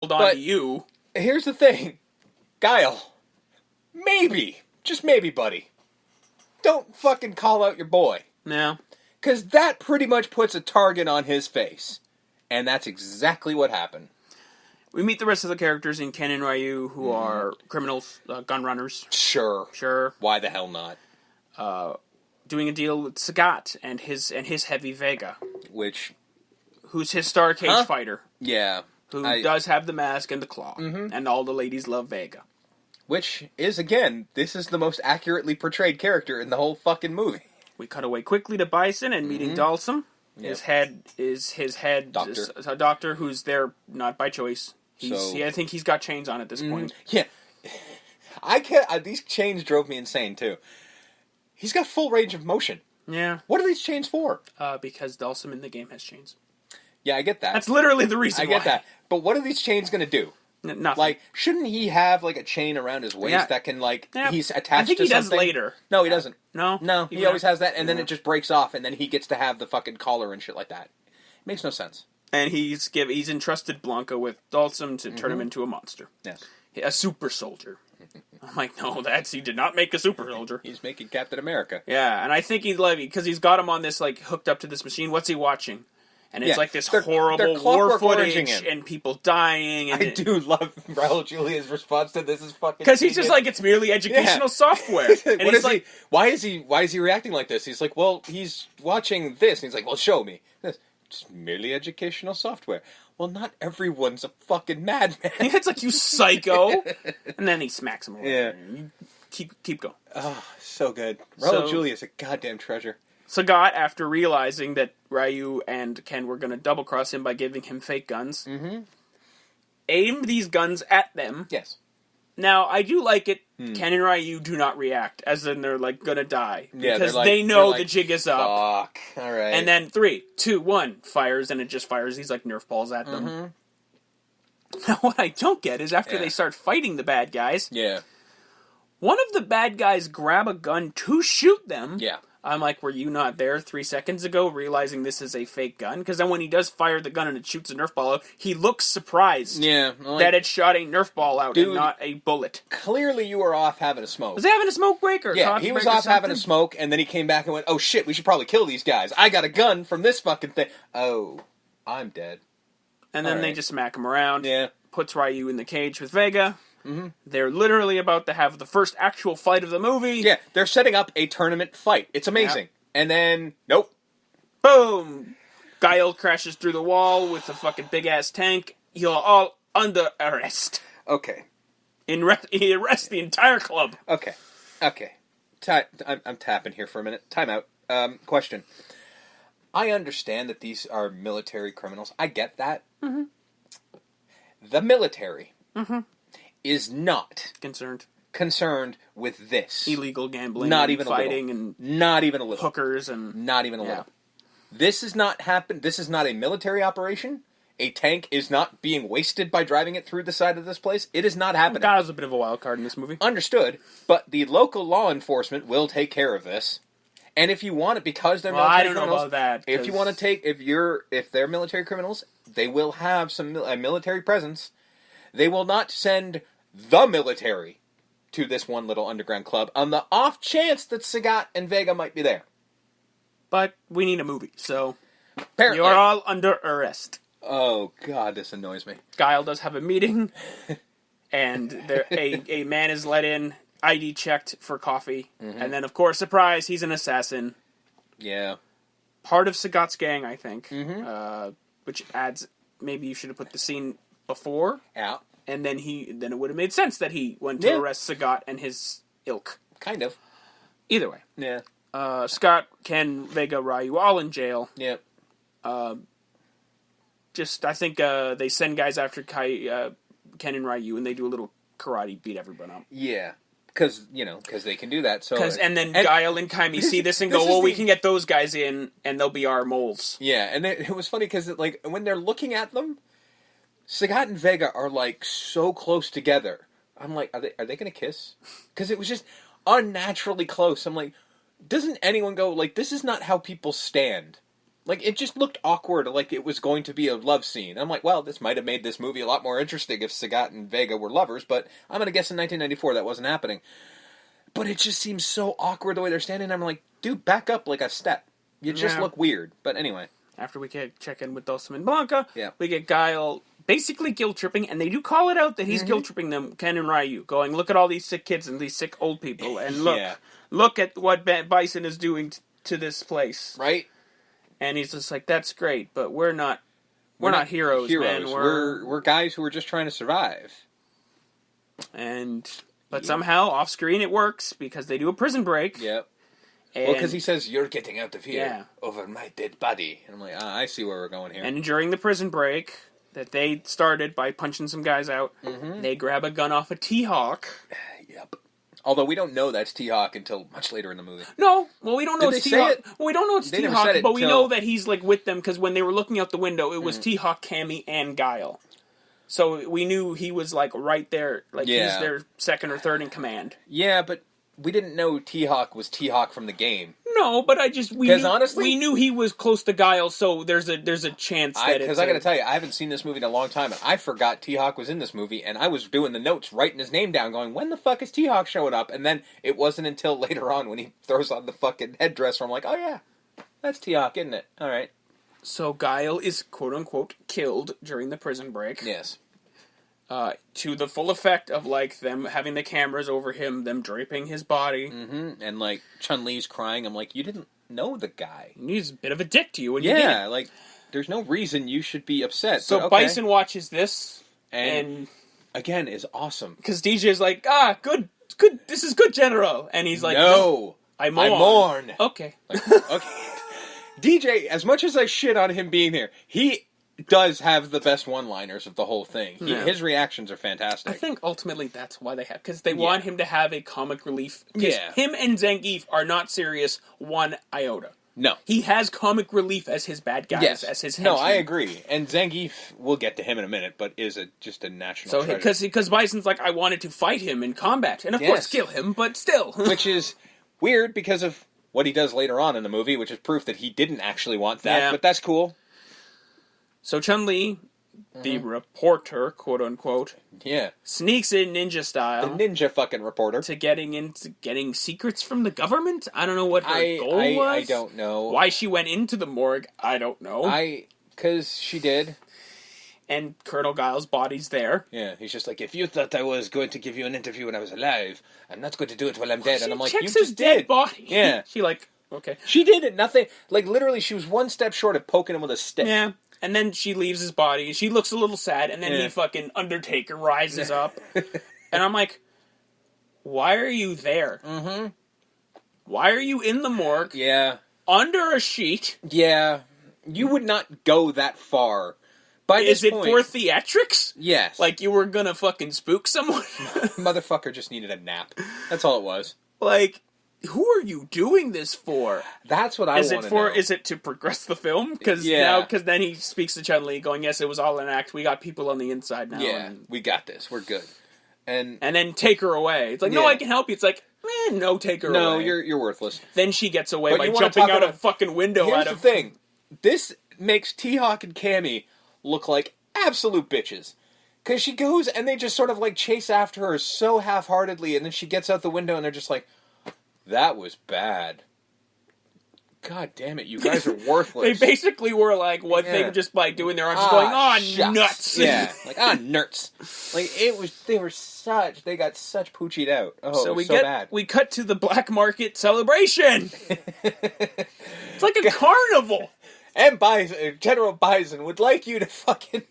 on to you. Here's the thing. Guile. Maybe. Just maybe, buddy. Don't fucking call out your boy. Yeah. Because that pretty much puts a target on his face. And that's exactly what happened. We meet the rest of the characters in Ken and Ryu, who are criminals, gun runners. Sure. Why the hell not? Doing a deal with Sagat and his heavy Vega. Who's his star cage fighter. Yeah. Who does have the mask and the claw. Mm-hmm. And all the ladies love Vega. Which is, again, this is the most accurately portrayed character in the whole fucking movie. We cut away quickly to Bison and meeting Dalsum. Yep. His head doctor. Is a doctor who's there not by choice. I think he's got chains on at this point. Yeah. These chains drove me insane, too. He's got full range of motion. Yeah. What are these chains for? Because Dalsum in the game has chains. Yeah, I get that. That's literally the reason why. I get that. But what are these chains going to do? Nothing. Like, shouldn't he have, like, a chain around his waist that can, like, he's attached to something? I think he does later. No, he doesn't. No? He always has that, and then it just breaks off, and then he gets to have the fucking collar and shit like that. It makes no sense. And he's entrusted Blanca with Dalsum to turn him into a monster. Yes. A super soldier. I'm like, no, he did not make a super soldier. He's making Captain America. Yeah, and I think because he's got him on this, like, hooked up to this machine. What's he watching? And it's like this horrible war footage and people dying. And I do love Raul Julia's response to this is fucking because he's just like, it's merely educational software. And he's like, why is he reacting like this? He's like, well, he's watching this. And he's like, well, show me. It's just merely educational software. Well, not everyone's a fucking madman. It's like, you psycho. And then he smacks him away. Yeah. Keep going. Oh, so good. Raul Julia's a goddamn treasure. Sagat, after realizing that Ryu and Ken were going to double-cross him by giving him fake guns, aimed these guns at them. Yes. Now, I do like it. Ken and Ryu do not react, as in they're, like, going to die. Yeah, because they know the jig is up. Fuck. All right. And then 3, 2, 1, fires, and it just fires these, like, Nerf balls at them. Now, what I don't get is after they start fighting the bad guys, one of the bad guys grab a gun to shoot them. Yeah. I'm like, were you not there 3 seconds ago realizing this is a fake gun? Because then when he does fire the gun and it shoots a Nerf ball out, he looks surprised that it shot a Nerf ball out and not a bullet. Clearly you were off having a smoke. Was he having a smoke break or yeah, he was off having a smoke, and then he came back and went, oh shit, we should probably kill these guys. I got a gun from this fucking thing. Oh, I'm dead. And then they just smack him around. Yeah. Puts Ryu in the cage with Vega. Mm-hmm. They're literally about to have the first actual fight of the movie. Yeah, they're setting up a tournament fight. It's amazing. Yeah. And then, nope. Boom! Guile crashes through the wall with a fucking big-ass tank. You're all under arrest. Okay. He arrests the entire club. Okay. I'm tapping here for a minute. Time out. Question. I understand that these are military criminals. I get that. Mm-hmm. The military... Mm-hmm. is not concerned with this. Illegal gambling, not even fighting, and not even a little. Hookers, and... Not even a little. This is not This is not a military operation. A tank is not being wasted by driving it through the side of this place. It is not happening. God was a bit of a wild card in this movie. Understood, but the local law enforcement will take care of this. And if you want it, because they're military criminals... I don't know about that. If you want to take... If they're military criminals, they will have some military presence. They will not send the military to this one little underground club on the off chance that Sagat and Vega might be there. But we need a movie, so apparently you're all under arrest. Oh, God, this annoys me. Guile does have a meeting, and a man is let in, ID checked for coffee, and then, of course, surprise, he's an assassin. Yeah. Part of Sagat's gang, I think, which adds... Maybe you should have put the scene... before, and then it would have made sense that he went to arrest Sagat and his ilk. Kind of. Either way. Yeah. Scott, Ken, Vega, Ryu, all in jail. Yep. I think they send guys after Ken and Ryu, and they do a little karate, beat everyone up. Yeah. Because they can do that. And then Guile and Kaimi see this and go, we can get those guys in, and they'll be our moles. Yeah, and it was funny because when they're looking at them, Sagat and Vega are, like, so close together. I'm like, are they going to kiss? Because it was just unnaturally close. I'm like, doesn't anyone go, like, this is not how people stand. Like, it just looked awkward, like it was going to be a love scene. I'm like, well, this might have made this movie a lot more interesting if Sagat and Vega were lovers, but I'm going to guess in 1994 that wasn't happening. But it just seems so awkward the way they're standing. I'm like, dude, back up like a step. You just look weird. But anyway. After we check in with Dulcim and Blanca, we get Guile basically guilt-tripping, and they do call it out that he's guilt-tripping them, Ken and Ryu, going, look at all these sick kids and these sick old people, and look at what Bison is doing to this place. Right? And he's just like, that's great, but we're not heroes, man. We're guys who are just trying to survive. But somehow, off-screen, it works, because they do a prison break. Yep. Well, because he says, you're getting out of here over my dead body. And I'm like, I see where we're going here. And during the prison break that they started by punching some guys out, they grab a gun off of T-Hawk. Yep. Although we don't know that's T-Hawk until much later in the movie. No, well, we don't know it's T-Hawk. Well, we don't know it's T-Hawk, but we know that he's like with them because when they were looking out the window, it was T-Hawk, Cammy, and Guile. So we knew he was like right there, like he's their second or third in command. Yeah, but we didn't know T-Hawk was T-Hawk from the game. No, but we knew he was close to Guile, so there's a chance that because I got to tell you, I haven't seen this movie in a long time, and I forgot T-Hawk was in this movie, and I was doing the notes, writing his name down, going, when the fuck is T-Hawk showing up? And then it wasn't until later on when he throws on the fucking headdress where I'm like, oh yeah, that's T-Hawk, isn't it? All right. So Guile is quote-unquote killed during the prison break. Yes. To the full effect of, like, them having the cameras over him, them draping his body. Mm-hmm. And, like, Chun-Li's crying. I'm like, you didn't know the guy. He's a bit of a dick to you. And yeah, like, there's no reason you should be upset. So Bison watches this, and again, is awesome. Because DJ's like, good, this is good, General. And he's like, no, I mourn. Okay. Like, okay. DJ, as much as I shit on him being here, he does have the best one-liners of the whole thing. His reactions are fantastic. I think ultimately that's why they have, because they want him to have a comic relief. Him and Zangief are not serious one iota. No. He has comic relief as his bad guys, as his henchmen. No, I agree. And Zangief, we'll get to him in a minute, but is just a national treasure. Because Bison's like, I wanted to fight him in combat, and of course kill him, but still. Which is weird because of what he does later on in the movie, which is proof that he didn't actually want that, but that's cool. So Chun-Li, the reporter, quote-unquote, sneaks in ninja style. The ninja fucking reporter. To getting secrets from the government? I don't know what her goal was. I don't know. Why she went into the morgue, I don't know. Because she did. And Colonel Guile's body's there. Yeah, he's just like, if you thought I was going to give you an interview when I was alive, I'm not going to do it while I'm dead. And I'm like, you just did. Body. Yeah. She like, okay. She did it, nothing. Like, literally, she was one step short of poking him with a stick. Yeah. And then she leaves his body. She looks a little sad, and then he fucking Undertaker rises up. And I'm like, why are you there? Mm-hmm. Why are you in the morgue? Yeah. Under a sheet? Yeah. You would not go that far. Is it for theatrics? Yes. Like you were gonna fucking spook someone? Motherfucker just needed a nap. That's all it was. Like, who are you doing this for? That's what I want to know. Is it to progress the film? Because then he speaks to Chun-Li going, yes, it was all an act. We got people on the inside now. Yeah, we got this. We're good. And then take her away. It's like, no, I can help you. It's like, no, take her away. No, you're worthless. Then she gets away by jumping out of a fucking window. Here's the thing. This makes T-Hawk and Cammy look like absolute bitches. Because she goes and they just sort of like chase after her so half-heartedly, and then she gets out the window and they're just like, that was bad. God damn it, you guys are worthless. They basically were like what they just by doing their arms going, nuts. Yeah, like, nuts. Like, they got such poochied out. Oh, so bad. We cut to the black market celebration. It's like a carnival. And General Bison would like you to fucking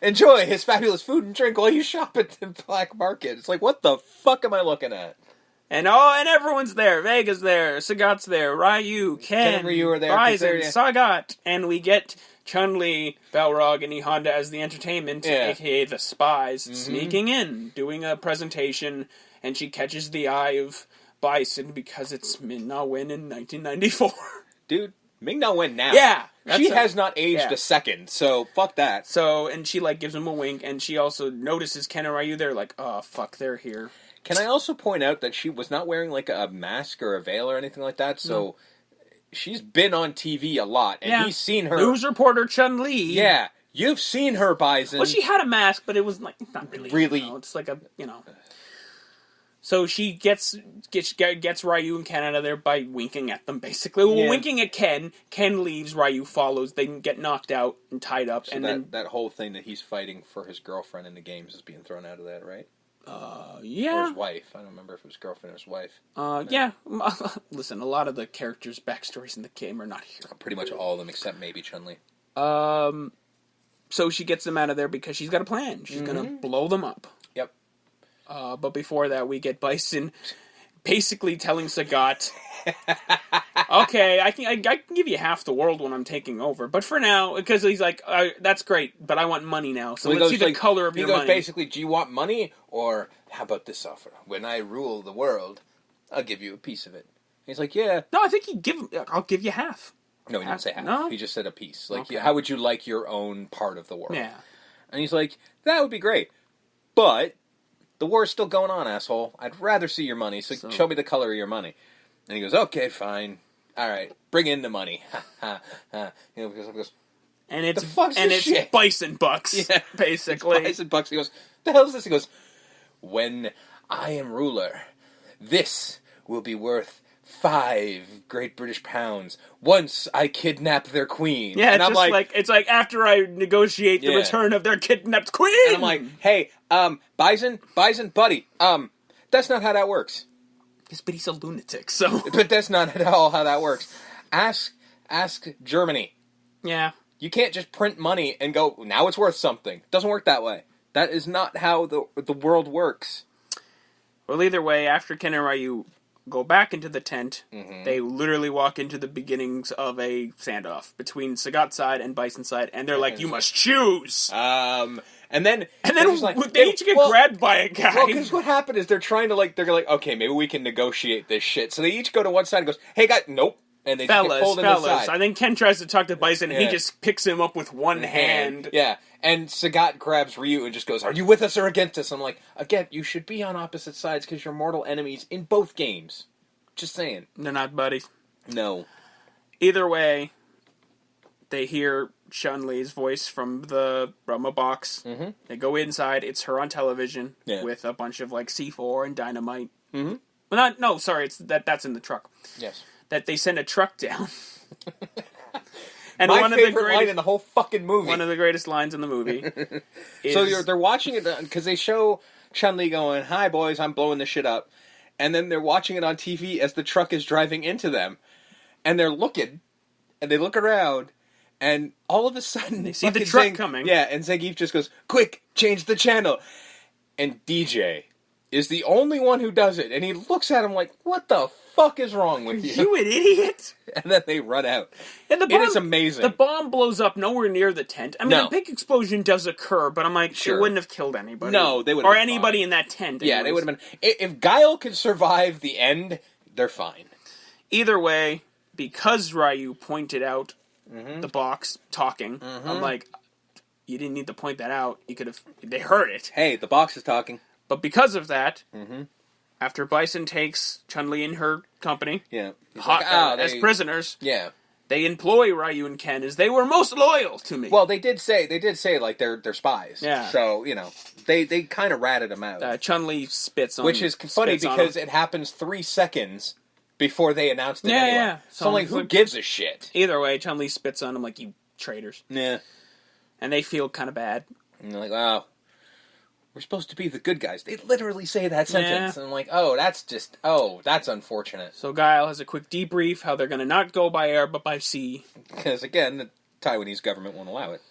enjoy his fabulous food and drink while you shop at the black market. It's like, what the fuck am I looking at? And everyone's there. Vega's there. Sagat's there. Ryu, Ken and Ryu are there. Bison, Sagat. And we get Chun-Li, Balrog, and E Honda as the entertainment, a.k.a. the spies, sneaking in, doing a presentation, and she catches the eye of Bison because it's Ming-Na Wen in 1994. Dude. Ming-Na Wen now. Yeah. She has not aged a second, so fuck that. So, and she, like, gives him a wink, and she also notices Ken and Ryu. They're like, oh, fuck, they're here. Can I also point out that she was not wearing, like, a mask or a veil or anything like that, so she's been on TV a lot, and he's seen her. News reporter Chun-Li. Yeah, you've seen her, Bison. Well, she had a mask, but it was like not really. It's like a So she gets Ryu and Ken out of there by winking at them, basically. Well, winking at Ken. Ken leaves, Ryu follows. They get knocked out and tied up. So and that whole thing that he's fighting for his girlfriend in the games is being thrown out of that, right? Yeah. Or his wife. I don't remember if it was girlfriend or his wife. Yeah. Listen, a lot of the characters' backstories in the game are not here. Pretty much all of them, except maybe Chun-Li. So she gets them out of there because she's got a plan. She's going to blow them up. Yep. But before that, we get Bison basically telling Sagat, okay, I can give you half the world when I'm taking over, but for now, because he's like, that's great, but I want money now, so let's see the color of your money. He goes basically, do you want money, or how about this offer? When I rule the world, I'll give you a piece of it. He's like, yeah. No, I think I'll give you half. No, he didn't say half. No? He just said a piece. Like, how would you like your own part of the world? Yeah. And he's like, that would be great, but the war's still going on, asshole. I'd rather see your money, so show me the color of your money. And he goes, okay, fine. All right, bring in the money. He goes, and it's Bison bucks, basically. It's Bison bucks. He goes, the hell is this? He goes, when I am ruler, this will be worth 5 Great British pounds once I kidnap their queen. Yeah, and I'm like, it's like after I negotiate the return of their kidnapped queen. And I'm like, hey, Bison, buddy, that's not how that works. Yes, but he's a lunatic, so. But that's not at all how that works. Ask Germany. Yeah. You can't just print money and go, now it's worth something. It doesn't work that way. That is not how the world works. Well, either way, after Ken and Ryu go back into the tent, they literally walk into the beginnings of a standoff between Sagat's side and Bison's side, and they're like, you must choose! And then they each get grabbed by a guy. Well, because what happened is they're like, okay, maybe we can negotiate this shit. So they each go to one side and goes, hey, guys, nope. And they just get pulled in the side. I think Ken tries to talk to Bison, and he just picks him up with one hand. Yeah, and Sagat grabs Ryu and just goes, are you with us or against us? I'm like, again, you should be on opposite sides because you're mortal enemies in both games. Just saying. They're not buddies. No. Either way, they hear Chun-Li's voice from a box. Mm-hmm. They go inside. It's her on television with a bunch of like C4 and dynamite. Mm-hmm. Well, it's that's in the truck. Yes. That they send a truck down. And my favorite line in the whole fucking movie. One of the greatest lines in the movie. So they're watching it because they show Chun-Li going, "Hi boys, I'm blowing this shit up," and then they're watching it on TV as the truck is driving into them, and they're looking, and they look around. And all of a sudden, they see the truck coming. Yeah, and Zangief just goes, "Quick, change the channel." And DJ is the only one who does it. And he looks at him like, "What the fuck is wrong with you? You an idiot!" And then they run out. And it is amazing. The bomb blows up nowhere near the tent. I mean, a big explosion does occur, but I'm like, it wouldn't have killed anybody. No, they would. Or anybody in that tent. Yeah, they would have been. If Guile could survive the end, they're fine. Either way, because Ryu pointed out the box talking, I'm like, you didn't need to point that out. You could have. They heard it. Hey, the box is talking. But because of that, after Bison takes Chun-Li in her company, as prisoners, they employ Ryu and Ken as they were most loyal to me. Well, they did say like they're spies. Yeah. So they kind of ratted them out. Chun-Li spits on, which is funny because it happens 3 seconds before they announced it. Anyway. Yeah. So like, who gives a shit? Either way, Chun-Li spits on them like, you traitors. Yeah. And they feel kind of bad. And they're like, wow. We're supposed to be the good guys. They literally say that sentence. And I'm like, that's unfortunate. So Guile has a quick debrief how they're going to not go by air, but by sea. Because, again, the Taiwanese government won't allow it.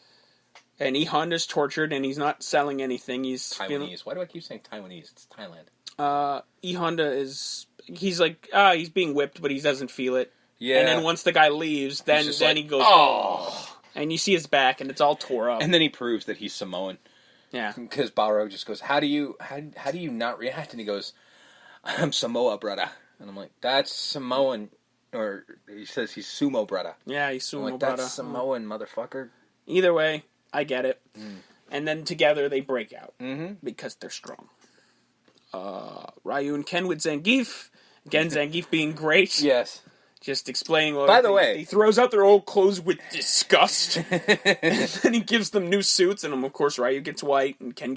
And Honda's tortured, and he's not selling anything. He's Taiwanese. Why do I keep saying Taiwanese? It's Thailand. Honda is... He's like, he's being whipped, but he doesn't feel it. Yeah. And then once the guy leaves, then he goes, oh. And you see his back, and it's all tore up. And then he proves that he's Samoan. Yeah. Because Balrog just goes, how do you not react? And he goes, I'm Samoa, brother. And I'm like, that's Samoan. Or he says he's Sumo, brother. Yeah, he's Sumo, like, brother. That's Samoan, motherfucker. Either way, I get it. And then together they break out. Because they're strong. Ryu and Ken with Zangief. Again, Zangief being great. Yes. just explaining what... By the way... He throws out their old clothes with disgust. And then he gives them new suits, and of course Ryu gets white, and Ken